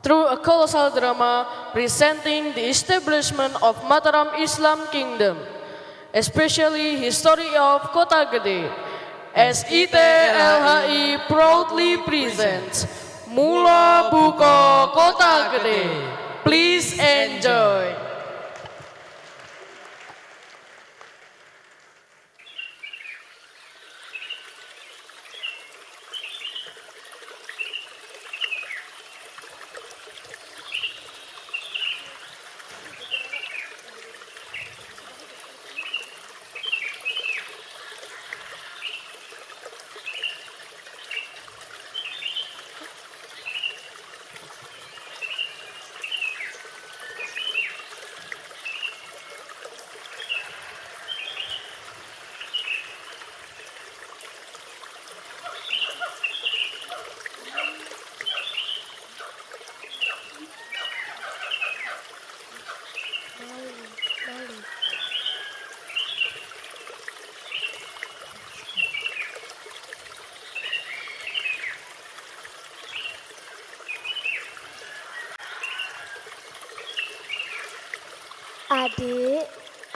through a colossal drama presenting the establishment of Mataram Islam Kingdom, especially history of Kota Gede. SITLHI proudly presents Mula Buko Kota Gede. Please enjoy.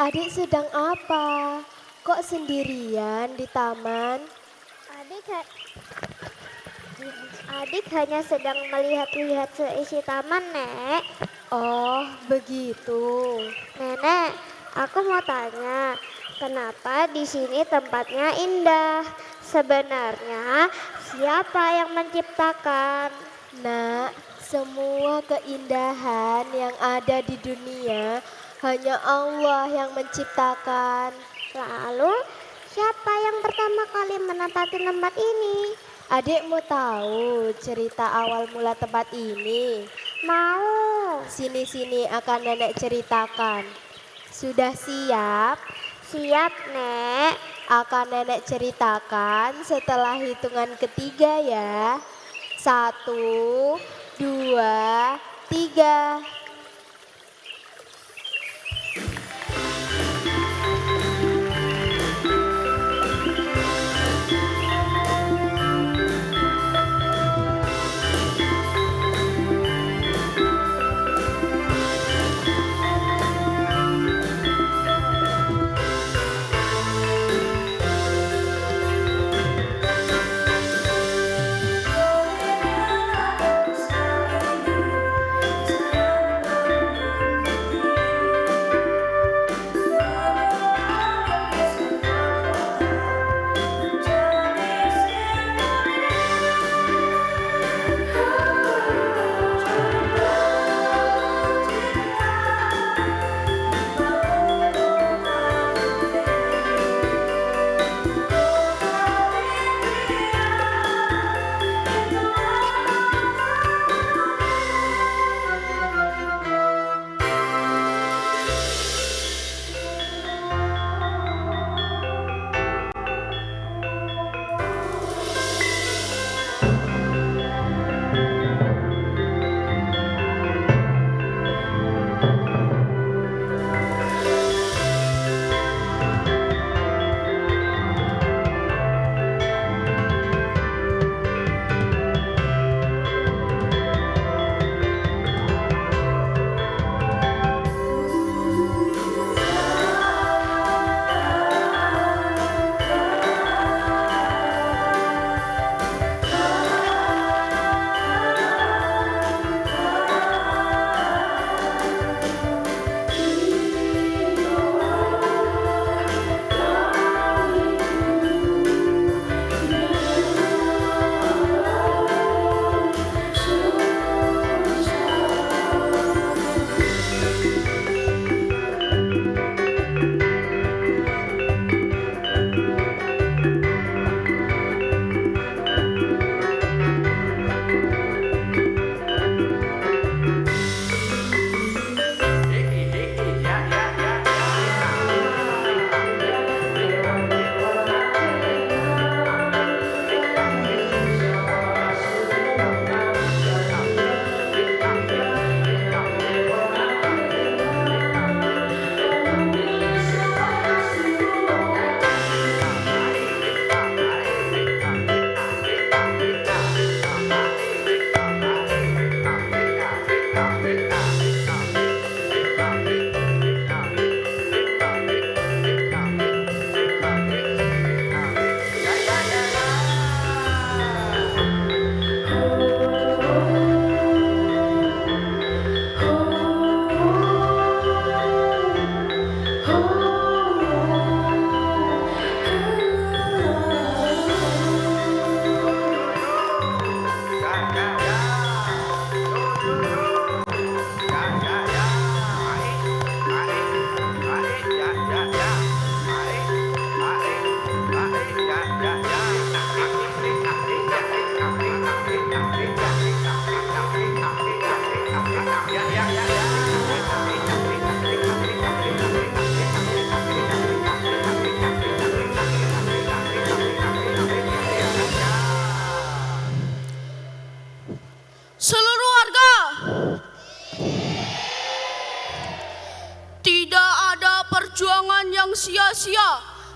Adik sedang apa? Kok sendirian di taman? Adik hanya sedang melihat-lihat seisi taman, Nek. Oh, begitu. Nenek, aku mau tanya, kenapa di sini tempatnya indah? Sebenarnya siapa yang menciptakan? Nak, semua keindahan yang ada di dunia hanya Allah yang menciptakan. Lalu, siapa yang pertama kali menempati tempat ini? Adik mau tahu cerita awal mula tempat ini? Mau. Sini-sini akan nenek ceritakan. Sudah siap? Siap, Nek. Akan nenek ceritakan setelah hitungan ketiga ya. 1, 2, 3.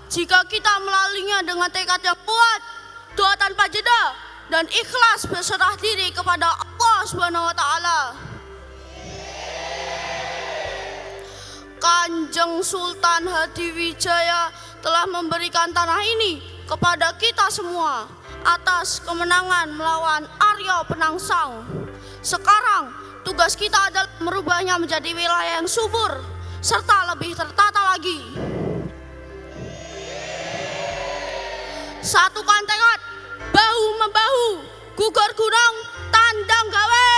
jika kita melaluinya dengan tekad yang kuat, doa tanpa jeda, dan ikhlas berserah diri kepada Allah Subhanahu wa Ta'ala. Kanjeng Sultan Hadiwijaya telah memberikan tanah ini kepada kita semua atas kemenangan melawan Arya Penangsang. Sekarang tugas kita adalah merubahnya menjadi wilayah yang subur serta lebih tertata lagi. Satukan tekad, bahu membahu, gugur gunung, tandang gawe.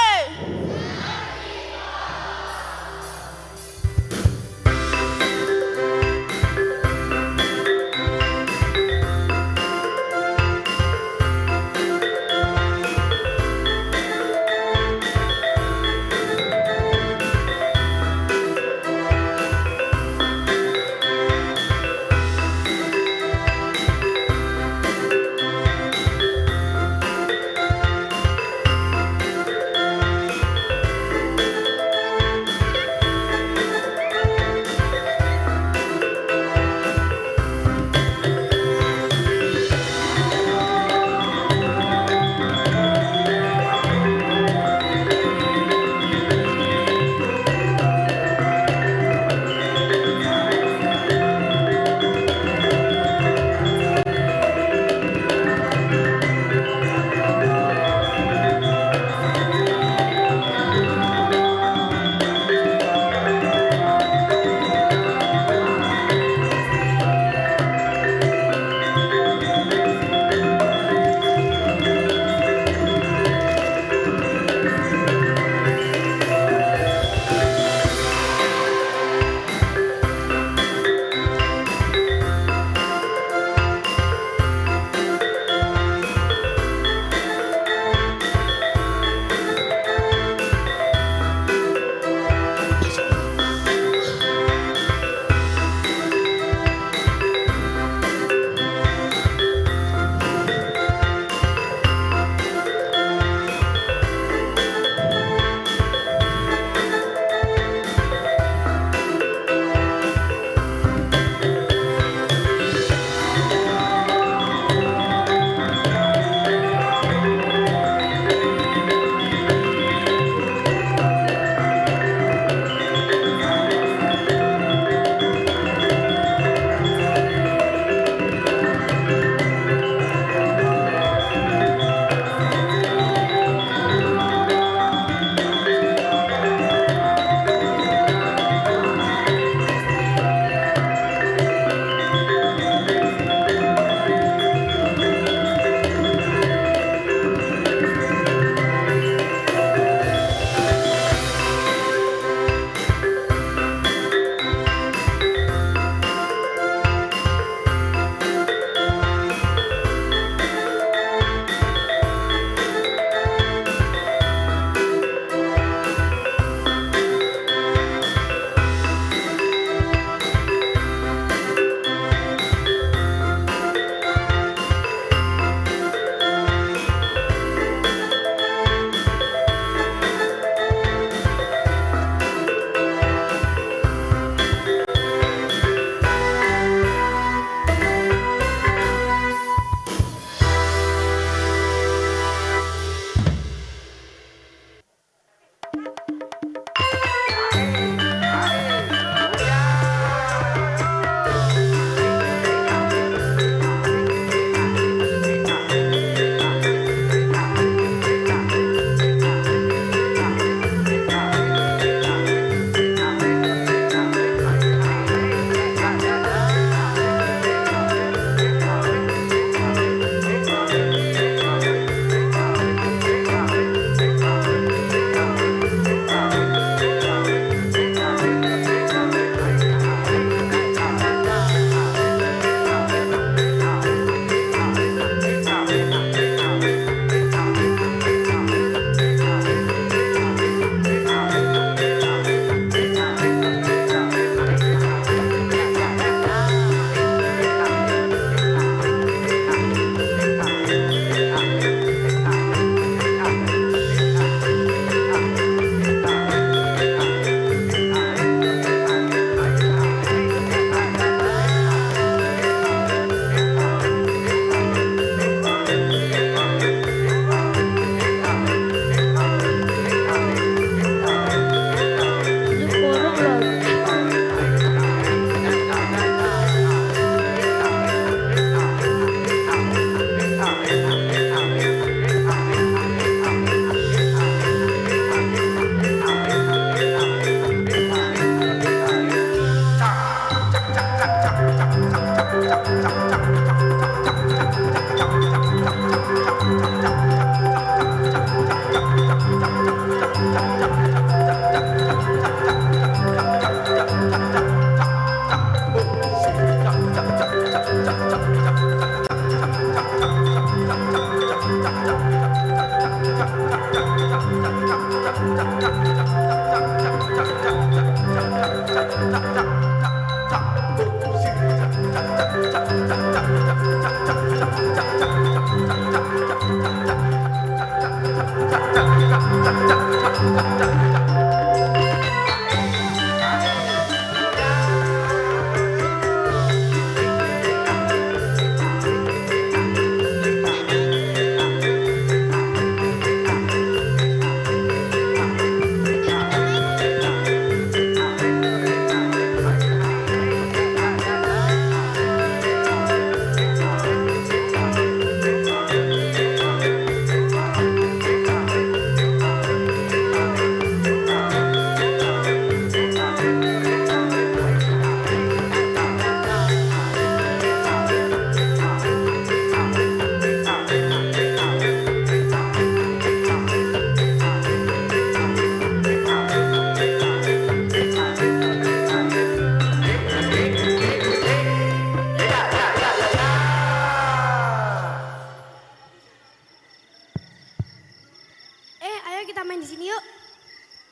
Ayo kita main di sini yuk.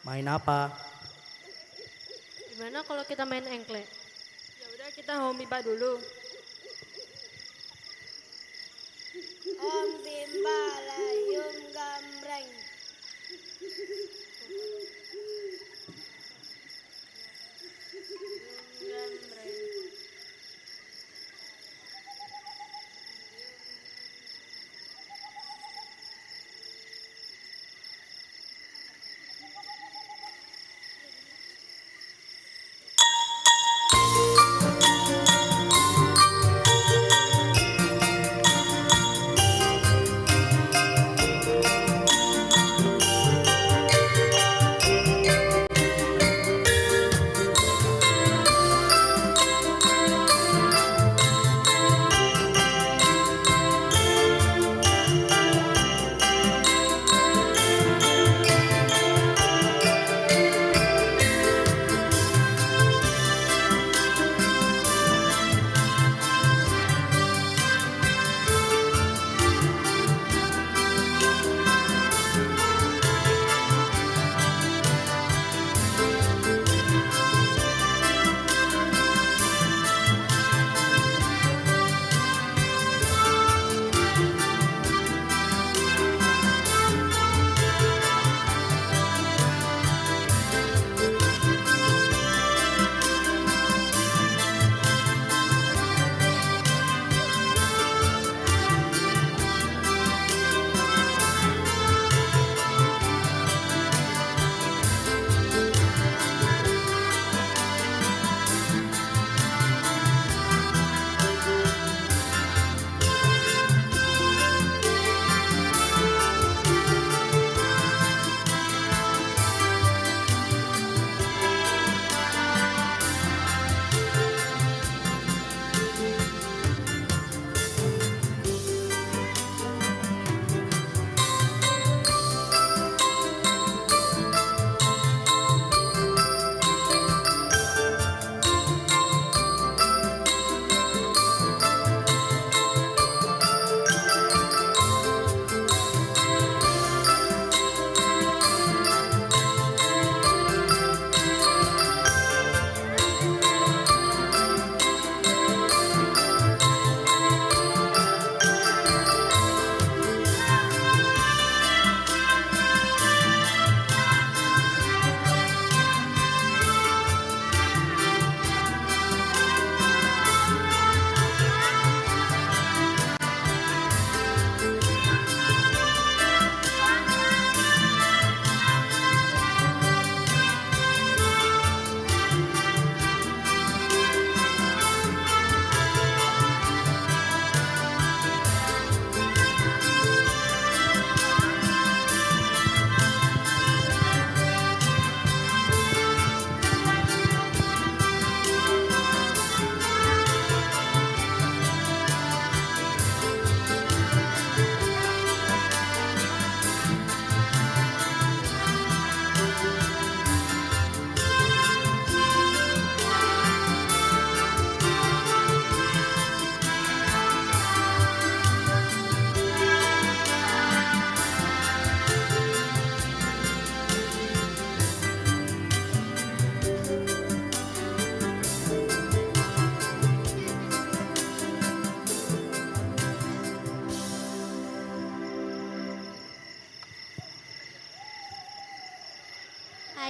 Main apa? Gimana kalau kita main engklek? Ya udah kita homiba dulu. Om Bimba layum gambreng.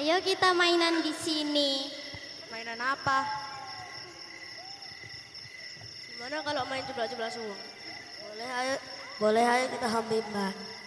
Ayo kita mainan di sini. Mainan apa? Gimana kalau main jebak-jebak semua? Boleh ayo kita hobi Mbak.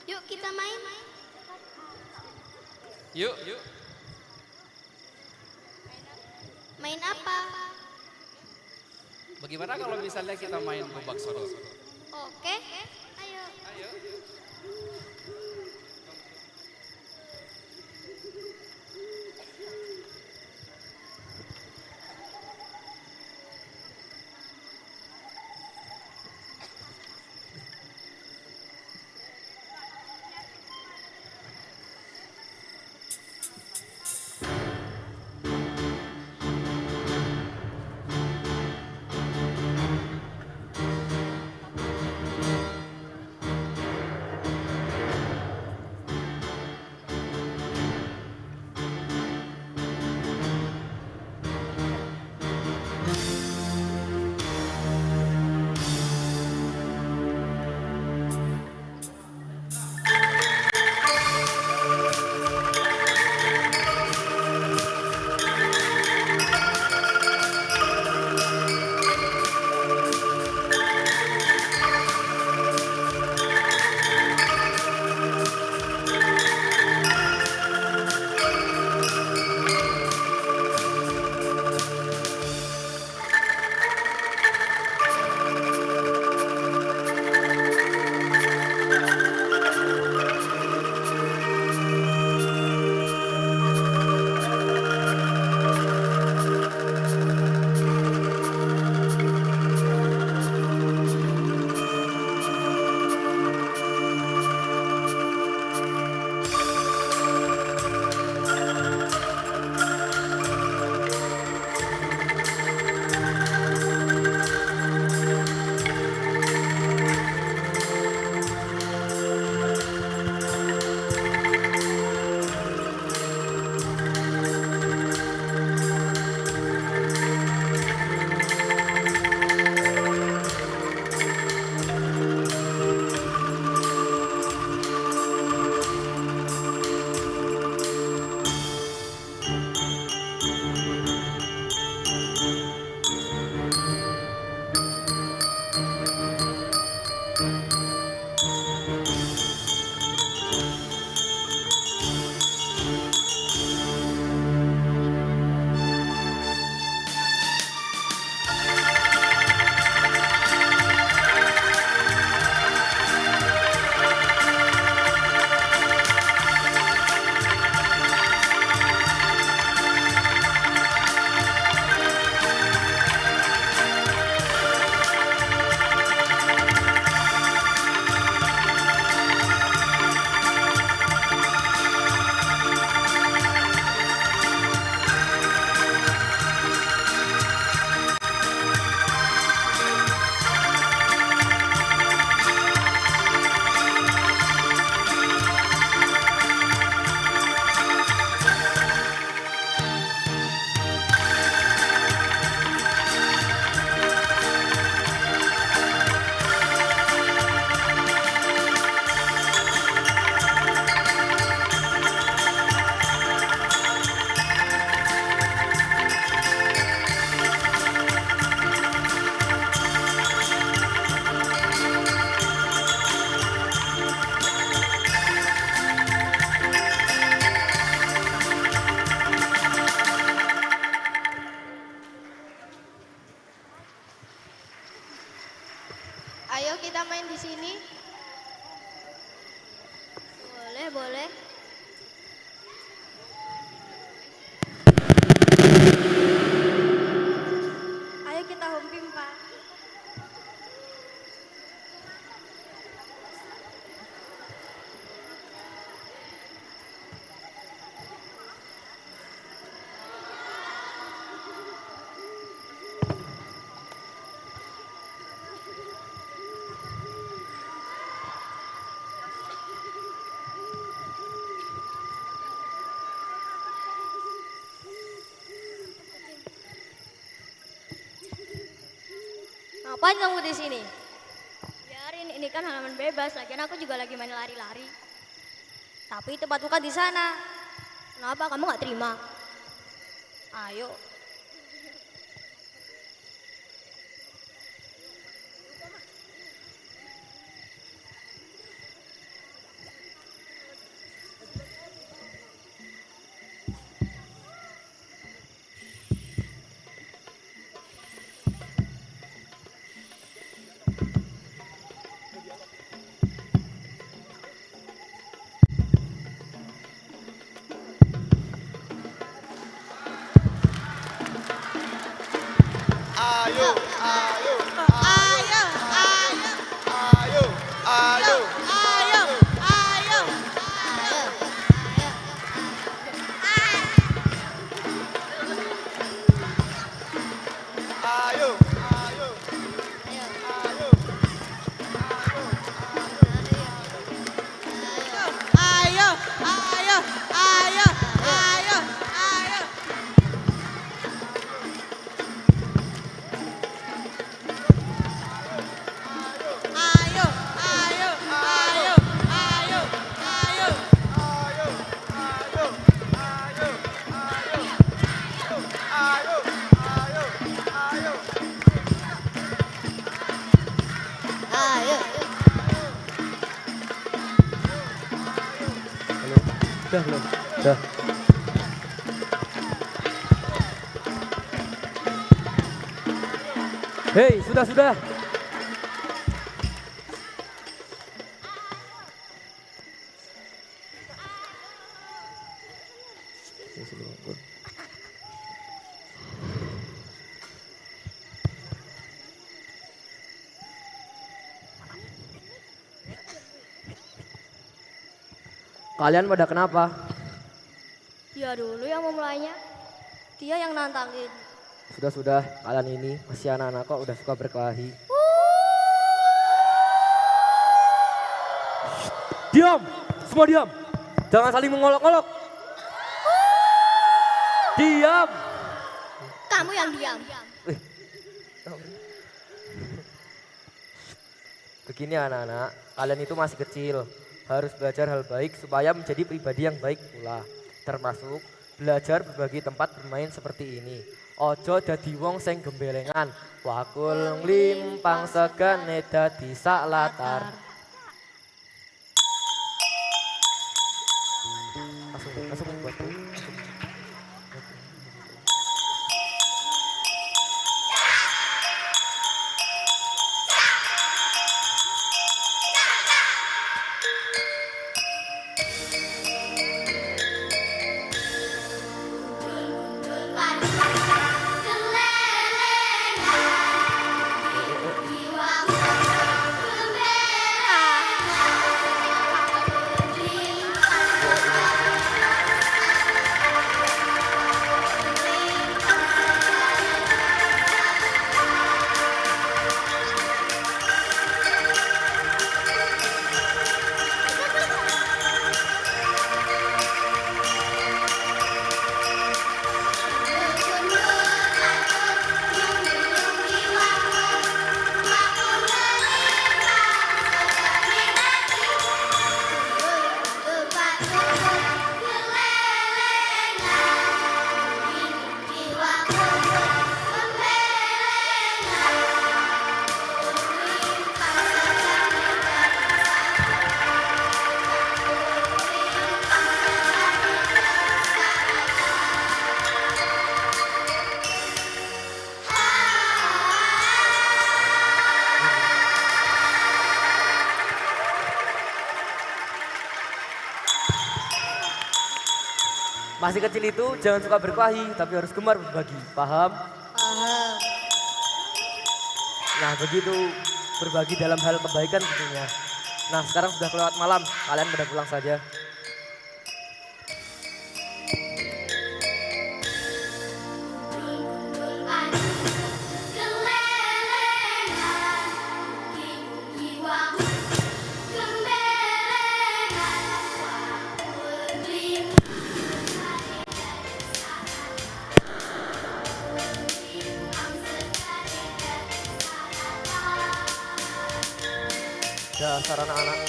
Yuk kita main. Yuk. Main apa? Bagaimana kalau misalnya kita main gobak sodor? Oke. Ayo. Ayo kita main di sini. Boleh, boleh. Ayo kita home pimpa. Ngapain kamu di sini? Biarin, ini kan halaman bebas. Lagian aku juga lagi main lari-lari. Tapi tempat bukan di sana. Kenapa kamu nggak terima? Ayo. Ayo, ayo, ayo, ayo, ayo, ayo, ayo. Ayo, ayo, ayo. Ayo, ayo, ayo, ayo, ayo. Ayo, ayo, ayo, ayo, ayo. Ayo. Udah belum? Udah. Hei, sudah. Kalian pada kenapa? Dia dulu yang memulainya. Dia yang nantangin. Sudah, kalian ini masih anak-anak kok udah suka berkelahi. Diam! Semua diam! Jangan saling mengolok-olok. Diam! Kamu yang diam. Begini anak-anak, kalian itu masih kecil. Harus belajar hal baik supaya menjadi pribadi yang baik pula. Termasuk belajar berbagi tempat bermain seperti ini. Ojo dadi wong sing gembelengan. Wakul nglimpang segane dadi sak latar. Langsung buat tuh. Masih kecil itu jangan suka berkelahi, tapi harus gemar berbagi. Paham? Paham. Nah begitu, berbagi dalam hal kebaikan tentunya. Nah sekarang sudah kelewat malam, kalian pada pulang saja. Dasar anak-anak.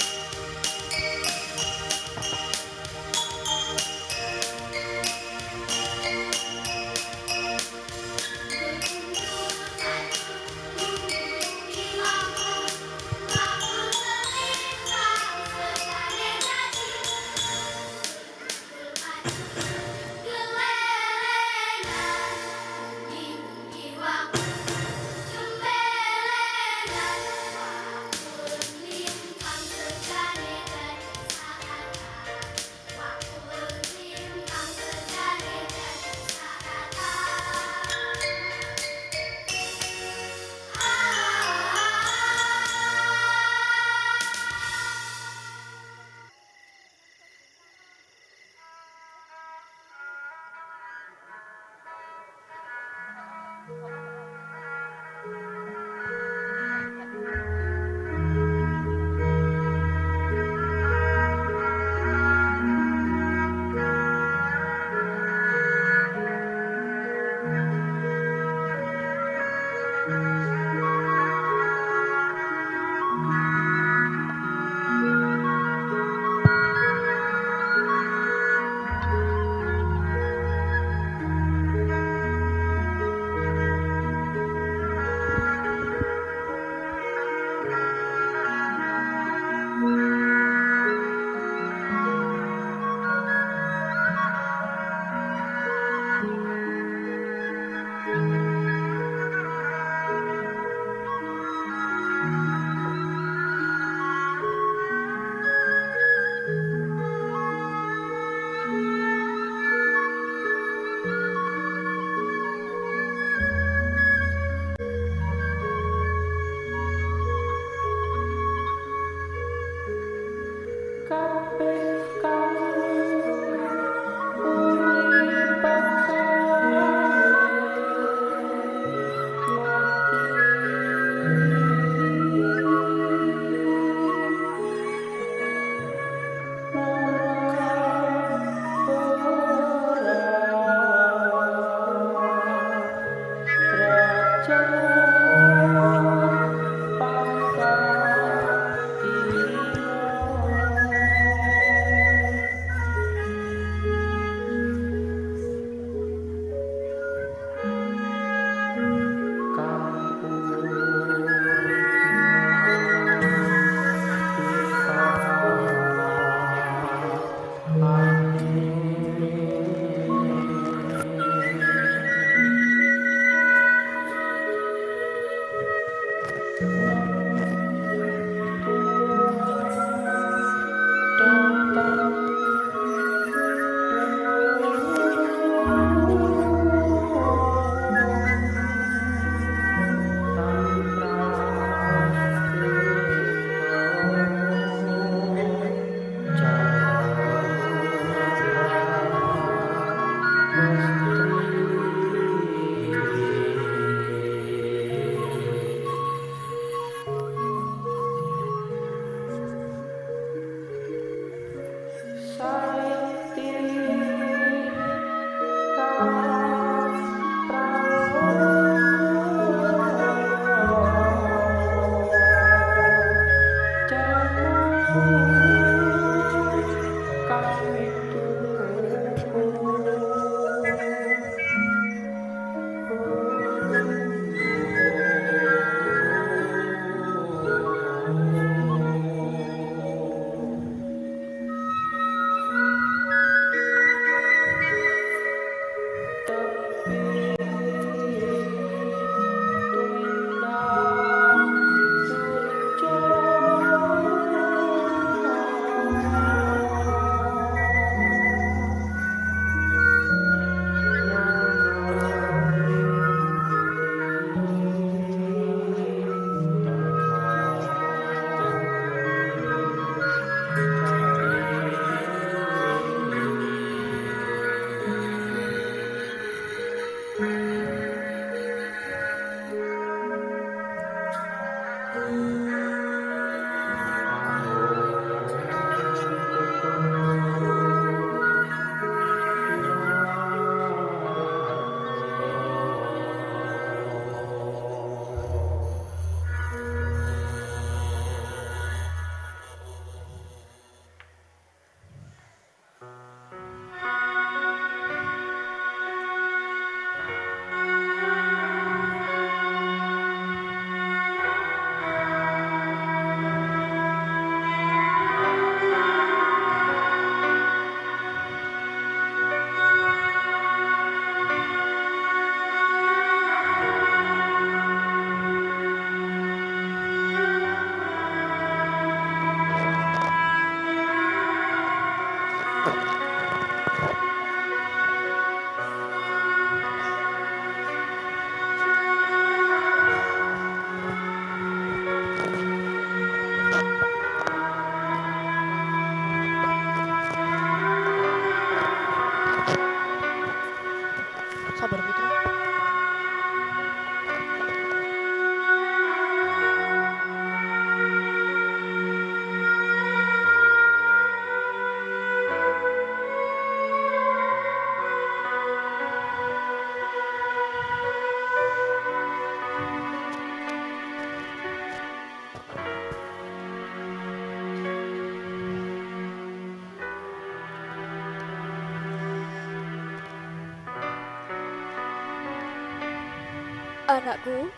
Anakku,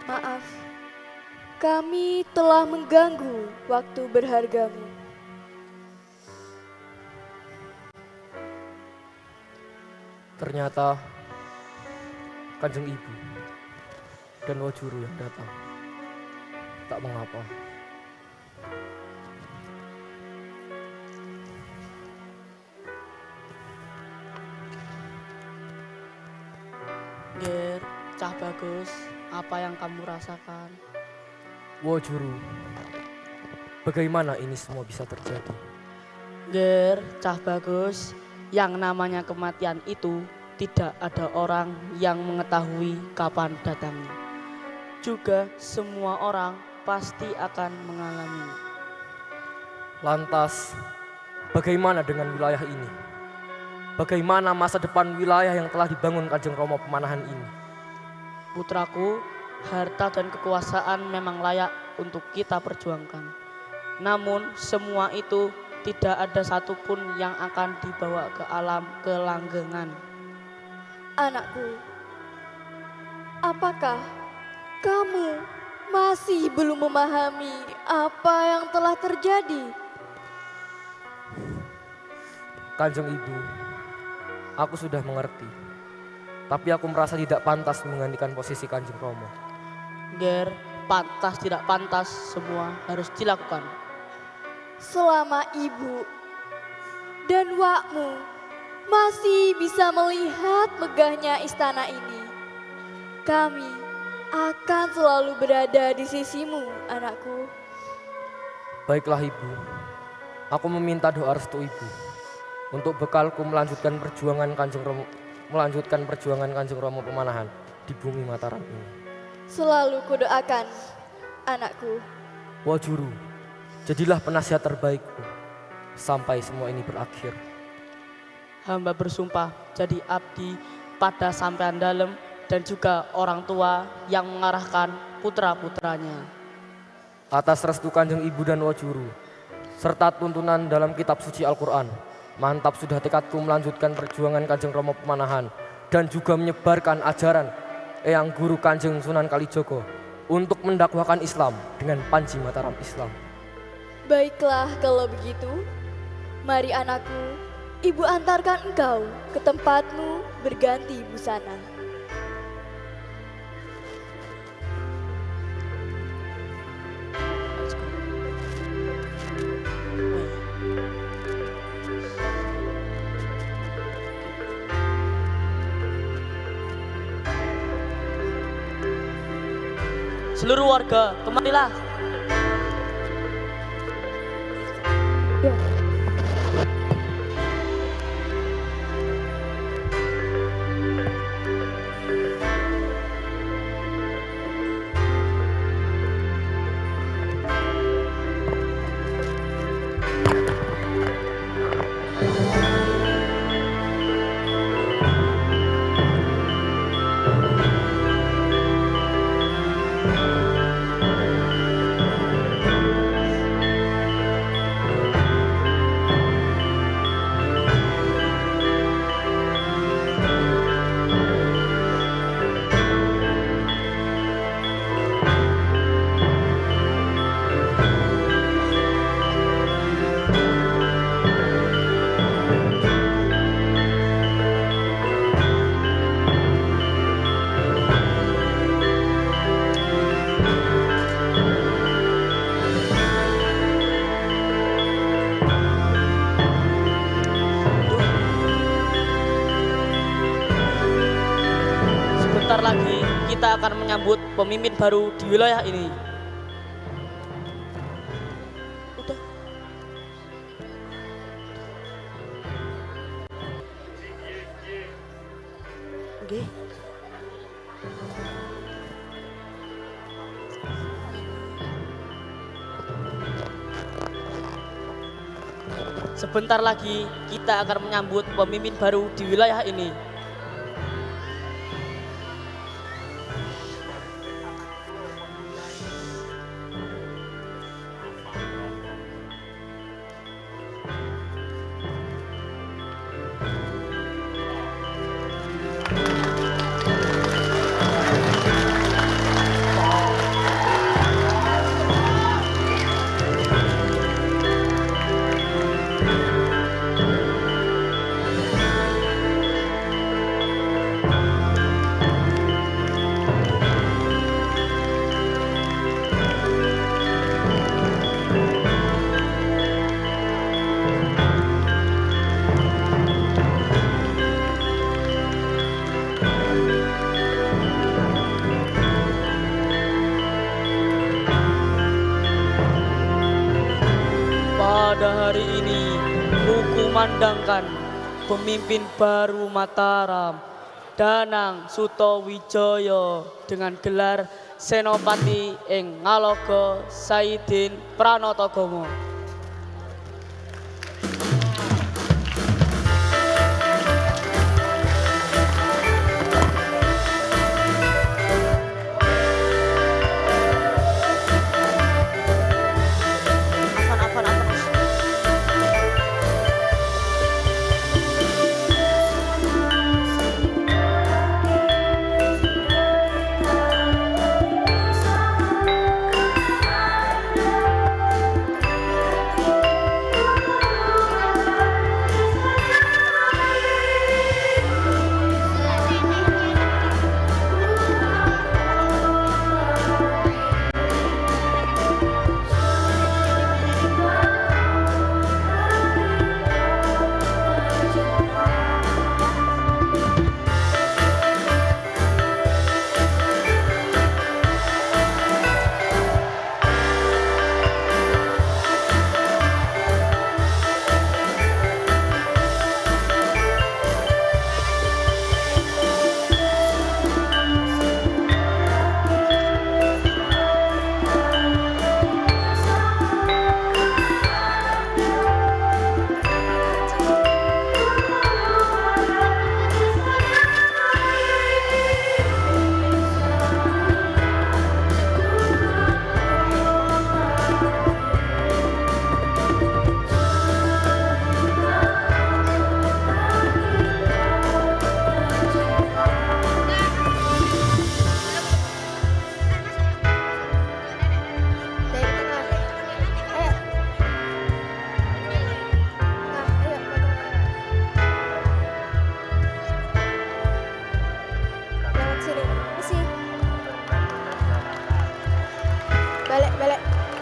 maaf, kami telah mengganggu waktu berhargamu. Ternyata Kanjeng Ibu dan Wajuru yang datang. Tak mengapa. Ger, Cah Bagus, apa yang kamu rasakan? Wajuru, bagaimana ini semua bisa terjadi? Ger, Cah Bagus, yang namanya kematian itu tidak ada orang yang mengetahui kapan datangnya. Juga semua orang pasti akan mengalaminya. Lantas, bagaimana dengan wilayah ini? Bagaimana masa depan wilayah yang telah dibangun Kanjeng Rama Pemanahan ini? Putraku, harta dan kekuasaan memang layak untuk kita perjuangkan. Namun semua itu tidak ada satupun yang akan dibawa ke alam kelanggengan. Anakku, apakah kamu masih belum memahami apa yang telah terjadi? Kanjeng Ibu, aku sudah mengerti. Tapi aku merasa tidak pantas menggantikan posisi Kanjeng Rama. Ger, pantas tidak pantas semua harus dilakukan. Selama ibu dan wakmu masih bisa melihat megahnya istana ini, kami akan selalu berada di sisimu, anakku. Baiklah Ibu, aku meminta doa restu Ibu untuk bekalku melanjutkan perjuangan Kanjeng Rama Pemanahan di bumi Mataram ini. Selalu kudoakan, anakku. Wajuru, jadilah penasihat terbaikku sampai semua ini berakhir. Hamba bersumpah jadi abdi pada sampean dalem dan juga orang tua yang mengarahkan putra-putranya. Atas restu Kanjeng Ibu dan Wajuru, serta tuntunan dalam kitab suci Al-Quran, mantap sudah tekadku melanjutkan perjuangan Kanjeng Rama Pemanahan dan juga menyebarkan ajaran Eyang Guru Kanjeng Sunan Kalijogo untuk mendakwahkan Islam dengan Panji Mataram Islam. Baiklah kalau begitu, mari anakku, ibu antarkan engkau ke tempatmu berganti busana. Seluruh warga, kemarilah. Sebentar lagi kita akan menyambut pemimpin baru di wilayah ini. Udah. Oke. Sebentar lagi kita akan menyambut pemimpin baru di wilayah ini. hari ini ku kumandangkan pemimpin baru Mataram, Danang Sutowijoyo dengan gelar Senopati ing Ngaloga Saidin Pranatagomo.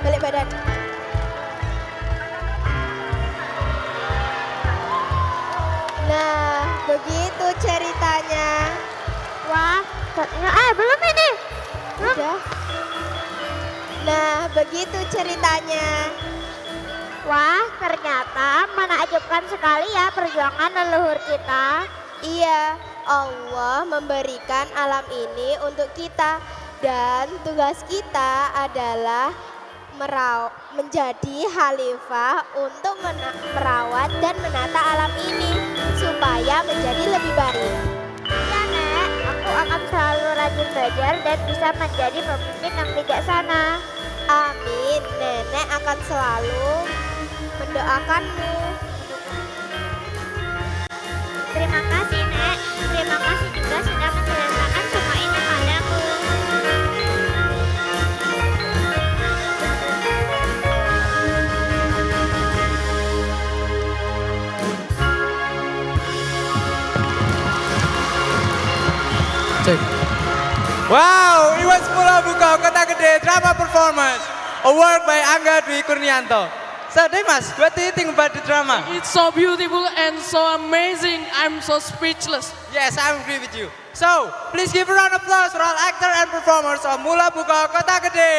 Balik badan. Nah, begitu ceritanya. Wah, belum ini. Udah. Nah, begitu ceritanya. Wah, ternyata menakjubkan sekali ya perjuangan leluhur kita. Iya, Allah memberikan alam ini untuk kita dan tugas kita adalah menjadi khalifah untuk merawat dan menata alam ini supaya menjadi lebih baik. Iya, Nek. Aku akan selalu rajin belajar dan bisa menjadi pemimpin yang bijaksana. Amin. Nenek akan selalu mendoakanmu. Terima kasih, Nek. Terima kasih juga sudah menceritakan semua ini padaku. Wow, it was Mula Buka Kota Gede drama performance, a work by Angga Dwi Kurnianto. So, Dimas, what do you think about the drama? It's so beautiful and so amazing. I'm so speechless. Yes, I agree with you. So, please give a round of applause for all actors and performers of Mula Buka Kota Gede.